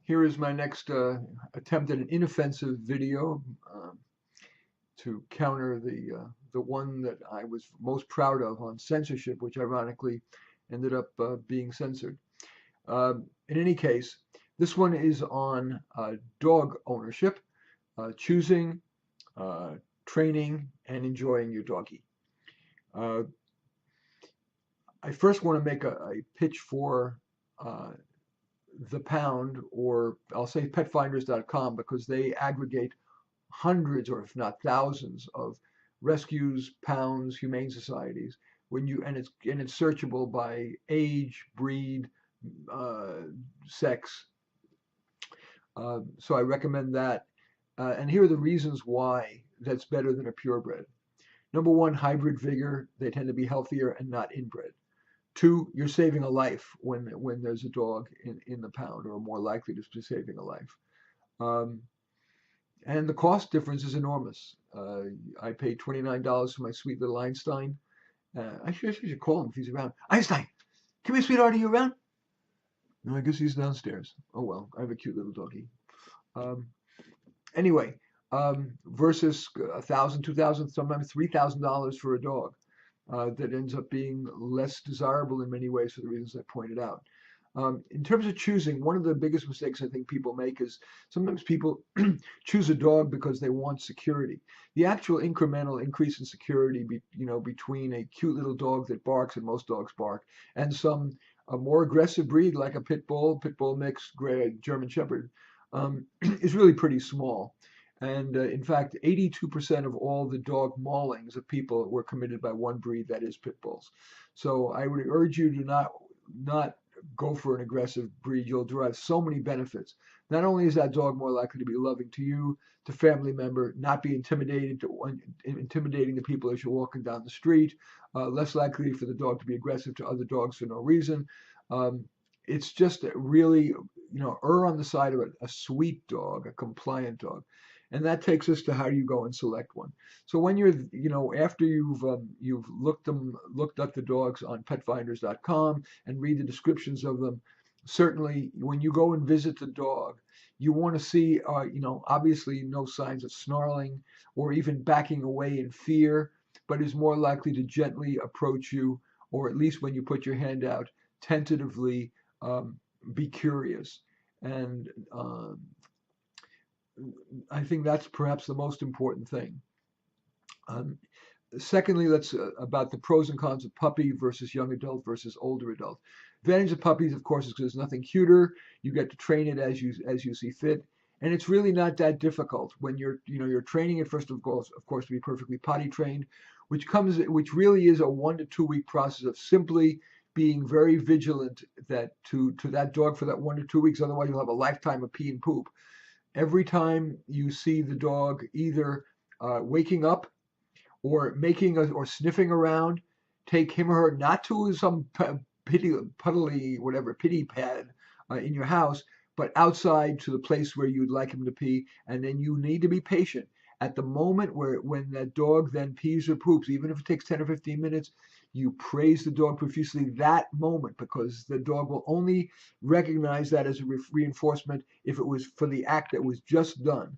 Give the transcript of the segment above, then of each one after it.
Here is my next attempt at an inoffensive video to counter the one that I was most proud of on censorship, which ironically ended up being censored. In any case, this one is on dog ownership, choosing, training, and enjoying your doggy. I first want to make a pitch for the pound, or I'll say petfinders.com, because they aggregate hundreds or if not thousands of rescues, pounds, humane societies. And it's searchable by age, breed, sex. So I recommend that. And here are the reasons why that's better than a purebred. Number one, hybrid vigor. They tend to be healthier and not inbred. Two, you're saving a life when there's a dog in the pound, or more likely to be saving a life. And the cost difference is enormous. I paid $29 for my sweet little Einstein. I should call him if he's around. Einstein, come here, sweetheart, are you around? No, I guess he's downstairs. Oh well, I have a cute little doggy. Anyway, versus $1,000, $2,000, sometimes $3,000 for a dog. That ends up being less desirable in many ways for the reasons I pointed out. In terms of choosing, one of the biggest mistakes I think people make is sometimes people choose a dog because they want security. The actual incremental increase in security, between a cute little dog that barks, and most dogs bark, and a more aggressive breed like a pit bull mix, German Shepherd, is really pretty small. And in fact, 82% of all the dog maulings of people were committed by one breed, that is pit bulls. So I would urge you to not go for an aggressive breed. You'll derive so many benefits. Not only is that dog more likely to be loving to you, to family member, not be intimidating to people as you're walking down the street, less likely for the dog to be aggressive to other dogs for no reason. It's just really, err on the side of a sweet dog, a compliant dog. And that takes us to how do you go and select one. So when you're, after you've looked up the dogs on petfinders.com and read the descriptions of them, certainly when you go and visit the dog, you want to see, obviously no signs of snarling or even backing away in fear, but is more likely to gently approach you, or at least when you put your hand out, tentatively be curious. And I think that's perhaps the most important thing. Secondly, let's about the pros and cons of puppy versus young adult versus older adult. Advantage of puppies, of course, is because there's nothing cuter. You get to train it as you see fit, and it's really not that difficult when you're training it first of course to be perfectly potty trained, which really is a 1 to 2 week process of simply being very vigilant to that dog for that 1 to 2 weeks. Otherwise, you'll have a lifetime of pee and poop. Every time you see the dog either waking up or or sniffing around, take him or her not to some pity pad in your house, but outside to the place where you'd like him to pee. And then you need to be patient. At the moment when that dog then pees or poops, even if it takes 10 or 15 minutes, you praise the dog profusely that moment, because the dog will only recognize that as a reinforcement if it was for the act that was just done.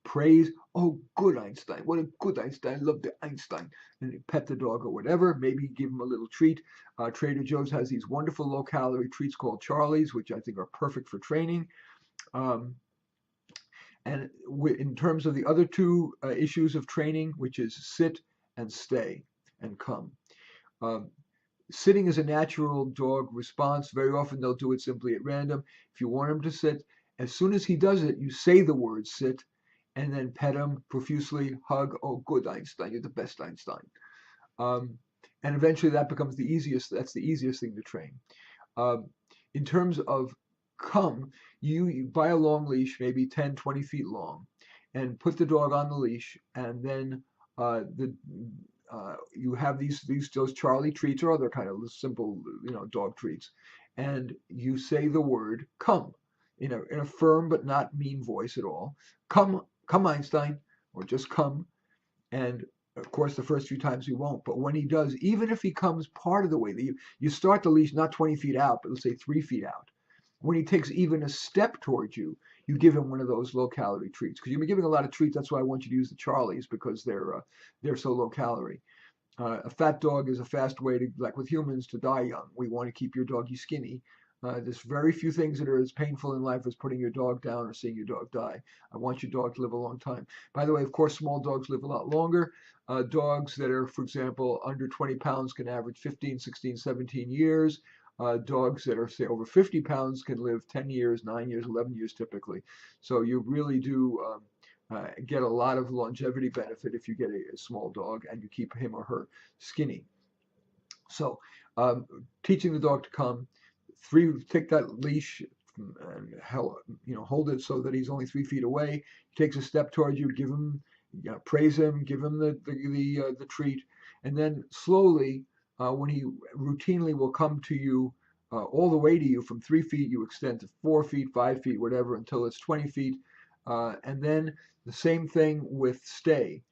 Praise, oh, good Einstein, what a good Einstein, love the Einstein, and you pet the dog or whatever, maybe give him a little treat. Trader Joe's has these wonderful low-calorie treats called Charlies, which I think are perfect for training. And in terms of the other two issues of training, which is sit and stay and come. Sitting is a natural dog response. Very often they'll do it simply at random. If you want him to sit, as soon as he does it, you say the word sit, and then pet him profusely, hug, oh, good Einstein, you're the best Einstein. And eventually that becomes that's the easiest thing to train. In terms of come, you buy a long leash, maybe 10, 20 feet long, and put the dog on the leash, and then you have those Charlie treats or other kind of simple, dog treats, and you say the word come in a firm but not mean voice at all. Come Einstein, or just come. And of course, the first few times he won't, but when he does, even if he comes part of the way, you start the leash not 20 feet out, but let's say 3 feet out, When he takes even a step towards you, you give him one of those low calorie treats because you've been giving a lot of treats. That's why I want you to use the Charlies because they're so low calorie. A fat dog is a fast way to, like with humans, to die young. We want to keep your doggy skinny. There's very few things that are as painful in life as putting your dog down or seeing your dog die. I want your dog to live a long time. By the way, of course, small dogs live a lot longer. Dogs that are, for example, under 20 pounds can average 15, 16, 17 years. Dogs that are, say, over 50 pounds can live 10 years, 9 years, 11 years typically. So you really do get a lot of longevity benefit if you get a small dog and you keep him or her skinny. So um, teaching the dog to come, take that leash and hold it so that he's only 3 feet away. He takes a step towards you, give him, praise him, give him the treat, and then slowly, when he routinely will come to you, all the way to you from 3 feet, you extend to 4 feet, 5 feet, whatever, until it's 20 feet, and then the same thing with stay.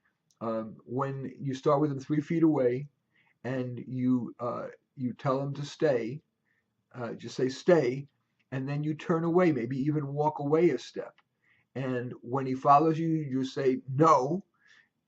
When you start with him 3 feet away, and you tell him to stay, just say stay, and then you turn away, maybe even walk away a step. And when he follows you, you say no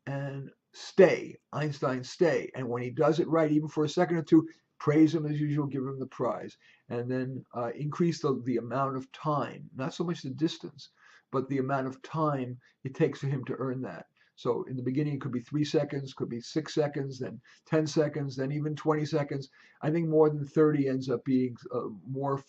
and stay, Einstein, stay. And when he does it right, even for a second or two, praise him as usual, give him the prize, and then increase the amount of time, not so much the distance, but the amount of time it takes for him to earn that. So in the beginning, it could be 3 seconds, could be 6 seconds, then 10 seconds, then even 20 seconds. I think more than 30 ends up being more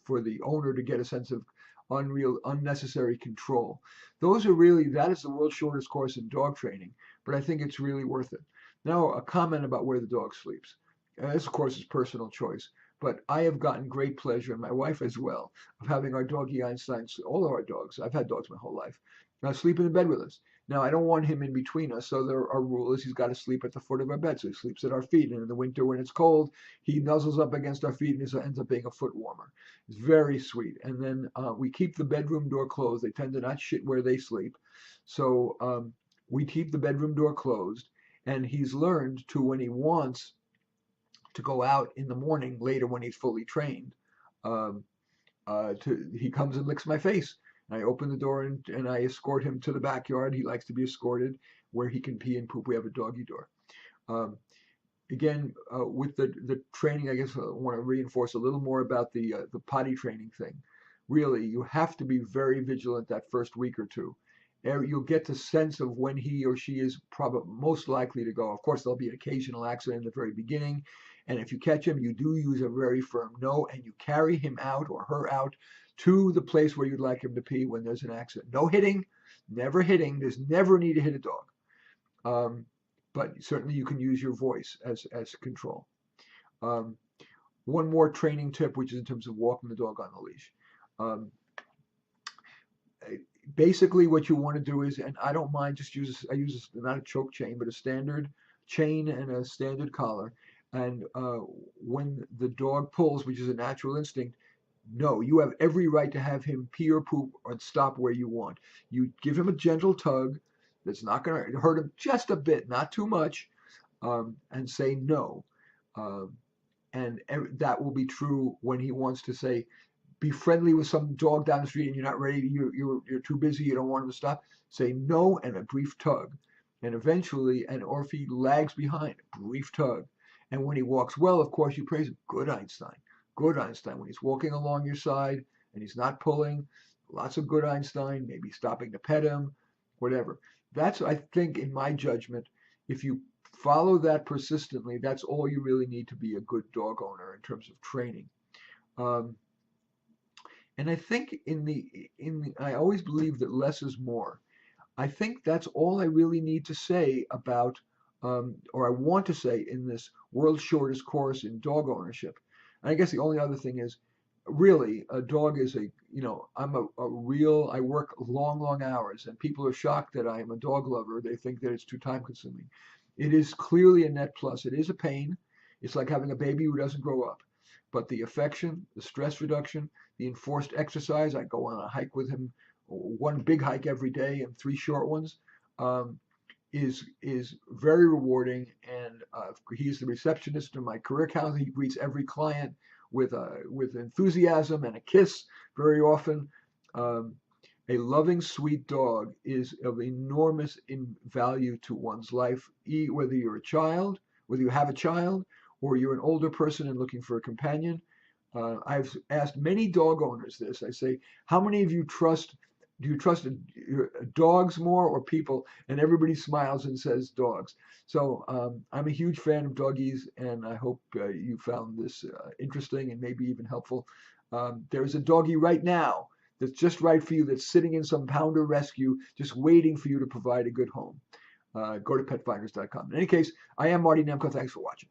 for the owner to get a sense of unnecessary control. That is the world's shortest course in dog training, but I think it's really worth it. Now, a comment about where the dog sleeps. This, of course, is personal choice, but I have gotten great pleasure, and my wife as well, of having our doggy Einstein, all of our dogs, I've had dogs my whole life, sleep in the bed with us. Now, I don't want him in between us, so our rule is he's got to sleep at the foot of our bed. So he sleeps at our feet. And in the winter, when it's cold, he nuzzles up against our feet and ends up being a foot warmer. It's very sweet. And then we keep the bedroom door closed. They tend to not shit where they sleep. So we keep the bedroom door closed. And he's learned to, when he wants to go out in the morning, later when he's fully trained, he comes and licks my face. I open the door and I escort him to the backyard. He likes to be escorted where he can pee and poop. We have a doggy door. Again, with the training, I guess I want to reinforce a little more about the potty training thing. Really, you have to be very vigilant that first week or two. You'll get the sense of when he or she is probably most likely to go. Of course, there'll be an occasional accident in the very beginning. And if you catch him, you do use a very firm no, and you carry him out or her out to the place where you'd like him to pee when there's an accident. No hitting, never hitting. There's never a need to hit a dog. But certainly you can use your voice as control. One more training tip, which is in terms of walking the dog on the leash. Basically what you want to do is, and I don't mind, I use not a choke chain, but a standard chain and a standard collar. And when the dog pulls, which is a natural instinct, no, you have every right to have him pee or poop or stop where you want. You give him a gentle tug that's not going to hurt him just a bit, not too much, and say no. And that will be true when he wants to say, be friendly with some dog down the street and you're not ready, you're too busy, you don't want him to stop. Say no and a brief tug. And eventually, or if he lags behind, brief tug. And when he walks well, of course, you praise him. Good Einstein. Good Einstein. When he's walking along your side and he's not pulling, lots of good Einstein, maybe stopping to pet him, whatever. That's, I think, in my judgment, if you follow that persistently, that's all you really need to be a good dog owner in terms of training. And I think I always believe that less is more. I think that's all I really need to say about, or I want to say in this world's shortest course in dog ownership. And I guess the only other thing is, really, a dog is I'm I work long hours, and people are shocked that I am a dog lover. They think that it's too time consuming. It is clearly a net plus. It is a pain. It's like having a baby who doesn't grow up. But the affection, the stress reduction, the enforced exercise, I go on a hike with him, one big hike every day and 3 short ones, is very rewarding. And he's the receptionist in my career counselor. He greets every client with enthusiasm and a kiss very often. Um, a loving, sweet dog is of enormous in value to one's life, whether you're a child, whether you have a child, or you're an older person and looking for a companion. I've asked many dog owners this. I say, how many of you do you trust dogs more or people? And everybody smiles and says dogs. So I'm a huge fan of doggies, and I hope you found this interesting and maybe even helpful. There's a doggie right now that's just right for you, that's sitting in some pounder rescue, just waiting for you to provide a good home. Go to petfinders.com. In any case, I am Marty Nemko. Thanks for watching.